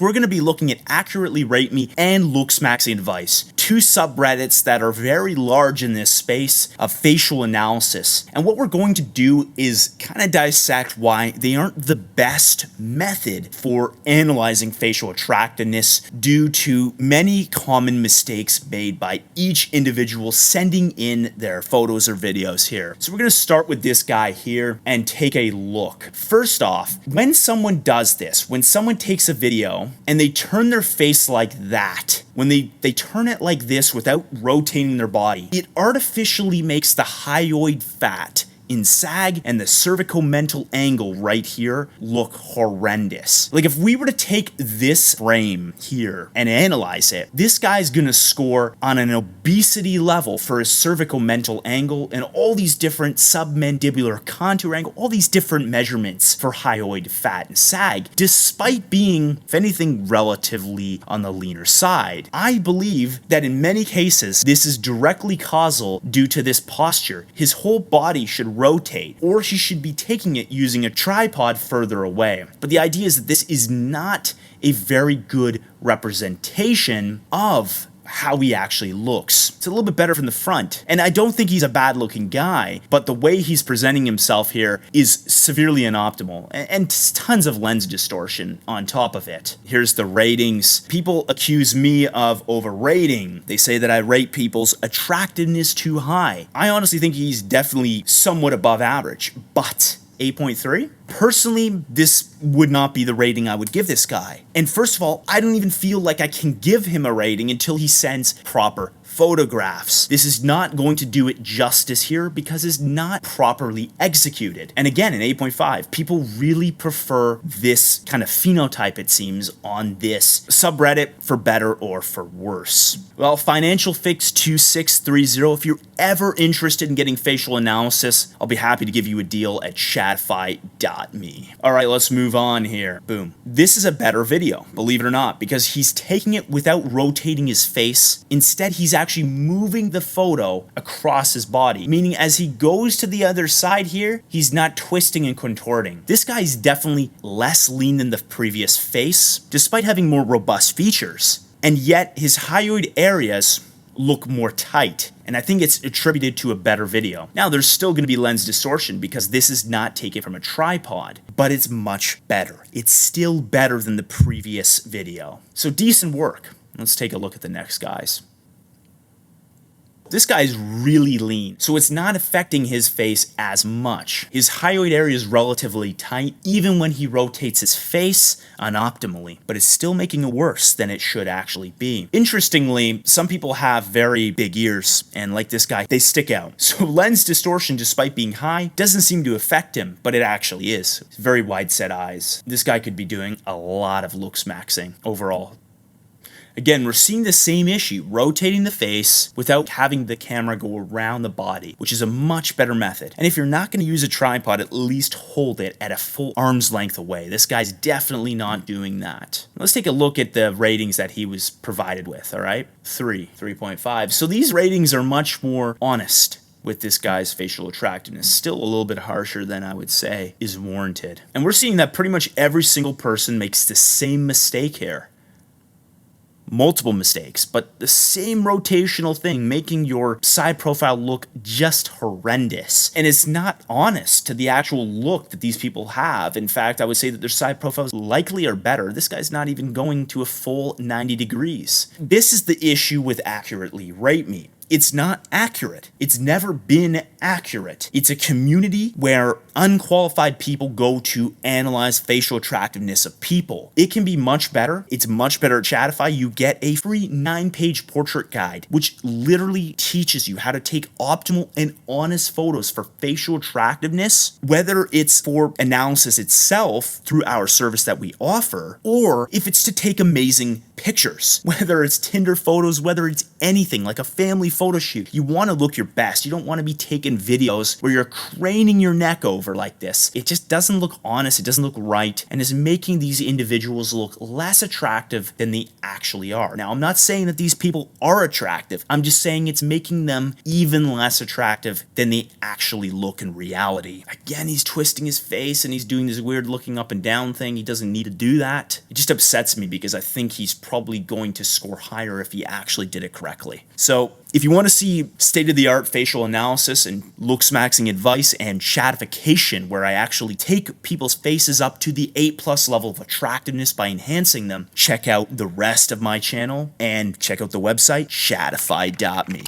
We're going to be looking at Accurately Rate Me and Looksmaxing Advice, two subreddits that are very large in this space of facial analysis. And what we're going to do is kind of dissect why they aren't the best method for analyzing facial attractiveness due to many common mistakes made by each individual sending in their photos or videos here. So we're going to start with this guy here and take a look. First off, when someone does this, when someone takes a video and they turn their face like that, when they turn it like this without rotating their body, it artificially makes the hyoid fat in SAG and the cervicomental angle right here look horrendous. Like if we were to take this frame here and analyze it, this guy's gonna score on an obesity level for his cervicomental angle and all these different submandibular contour angle, all these different measurements for hyoid fat and SAG, despite being, if anything, relatively on the leaner side. I believe that in many cases, this is directly causal due to this posture. His whole body should rotate, or she should be taking it using a tripod further away. But the idea is that this is not a very good representation of how he actually looks. It's a little bit better from the front. And I don't think he's a bad looking guy, but the way he's presenting himself here is severely inoptimal and tons of lens distortion on top of it. Here's the ratings. People accuse me of overrating. They say that I rate people's attractiveness too high. I honestly think he's definitely somewhat above average, but 8.3? Personally, this would not be the rating I would give this guy. And first of all, I don't even feel like I can give him a rating until he sends proper photographs. This is not going to do it justice here because it's not properly executed. And again, an 8.5, people really prefer this kind of phenotype, it seems, on this subreddit for better or for worse. Well, Financial Fix 2630, if you're ever interested in getting facial analysis, I'll be happy to give you a deal at shadfi.me. All right, let's move on here. Boom. This is a better video, believe it or not, because he's taking it without rotating his face. Instead, he's actually moving the photo across his body, meaning as he goes to the other side here, he's not twisting and contorting. This guy's definitely less lean than the previous face, despite having more robust features. And yet his hyoid areas look more tight. And I think it's attributed to a better video. Now, there's still going to be lens distortion because this is not taken from a tripod, but it's much better. It's still better than the previous video. So decent work. Let's take a look at the next guys. This guy's really lean, so it's not affecting his face as much. His hyoid area is relatively tight, even when he rotates his face unoptimally, but it's still making it worse than it should actually be. Interestingly, some people have very big ears, and like this guy, they stick out. So lens distortion, despite being high, doesn't seem to affect him, but it actually is. Very wide set eyes. This guy could be doing a lot of looksmaxing overall. Again, we're seeing the same issue, rotating the face without having the camera go around the body, which is a much better method. And if you're not going to use a tripod, at least hold it at a full arm's length away. This guy's definitely not doing that. Let's take a look at the ratings that he was provided with, all right? 3.5. So these ratings are much more honest with this guy's facial attractiveness. Still a little bit harsher than I would say is warranted. And we're seeing that pretty much every single person makes the same mistake here. Multiple mistakes, but the same rotational thing, making your side profile look just horrendous. And it's not honest to the actual look that these people have. In fact, I would say that their side profiles likely are better. This guy's not even going to a full 90 degrees. This is the issue with Accurately Rate Me. It's not accurate. It's never been accurate. It's a community where unqualified people go to analyze facial attractiveness of people. It can be much better. It's much better at Shadify. You get a free 9-page portrait guide, which literally teaches you how to take optimal and honest photos for facial attractiveness, whether it's for analysis itself through our service that we offer, or if it's to take amazing pictures, whether it's Tinder photos, whether it's anything like a family photo shoot, you want to look your best. You don't want to be taking videos where you're craning your neck over like this. It just doesn't look honest, it doesn't look right, and is making these individuals look less attractive than they actually are. Now, I'm not saying that these people are attractive, I'm just saying it's making them even less attractive than they actually look in reality. Again, he's twisting his face and he's doing this weird looking up and down thing. He doesn't need to do that. It just upsets me because I think he's probably going to score higher if he actually did it correctly. So if you want to see state-of-the-art facial analysis and looksmaxing advice and chatification, where I actually take people's faces up to the 8+ level of attractiveness by enhancing them, check out the rest of my channel and check out the website chatify.me.